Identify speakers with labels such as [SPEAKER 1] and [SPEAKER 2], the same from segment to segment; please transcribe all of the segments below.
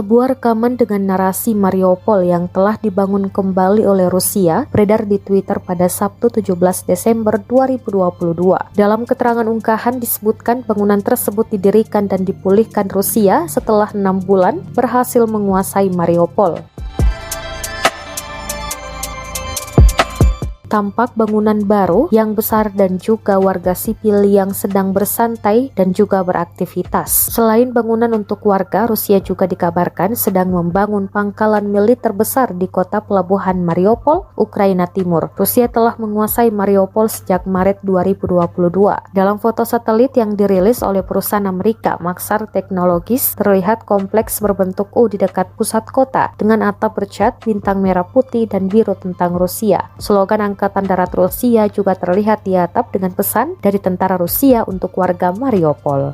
[SPEAKER 1] Sebuah rekaman dengan narasi Mariupol yang telah dibangun kembali oleh Rusia beredar di Twitter pada Sabtu 17 Desember 2022. Dalam keterangan unggahan disebutkan bangunan tersebut didirikan dan dipulihkan Rusia setelah 6 bulan berhasil menguasai Mariupol. Tampak bangunan baru yang besar dan juga warga sipil yang sedang bersantai dan juga beraktivitas. Selain bangunan untuk warga, Rusia juga dikabarkan sedang membangun pangkalan militer besar di kota pelabuhan Mariupol, Ukraina Timur. Rusia telah menguasai Mariupol sejak Maret 2022. Dalam foto satelit yang dirilis oleh perusahaan Amerika, Maxar Technologies, terlihat kompleks berbentuk U di dekat pusat kota dengan atap bercat bintang merah putih dan biru tentang Rusia. Slogan Angkatan Darat Rusia juga terlihat di atap dengan pesan dari tentara Rusia untuk warga Mariupol.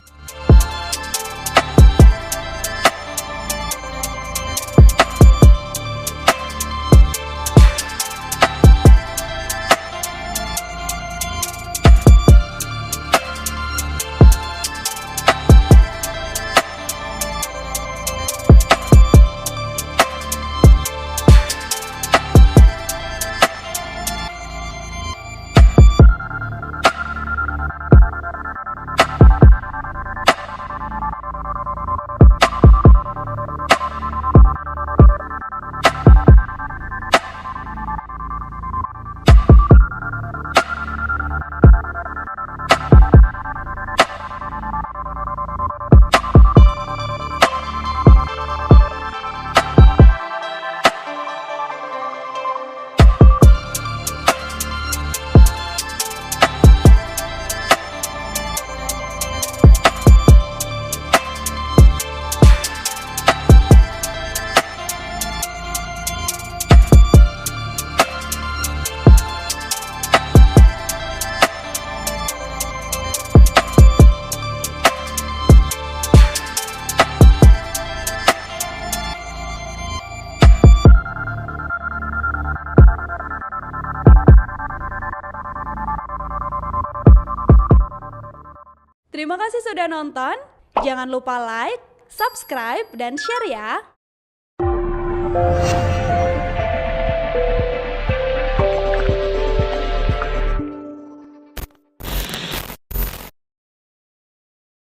[SPEAKER 2] Terima kasih sudah nonton. Jangan lupa like, subscribe, dan share ya.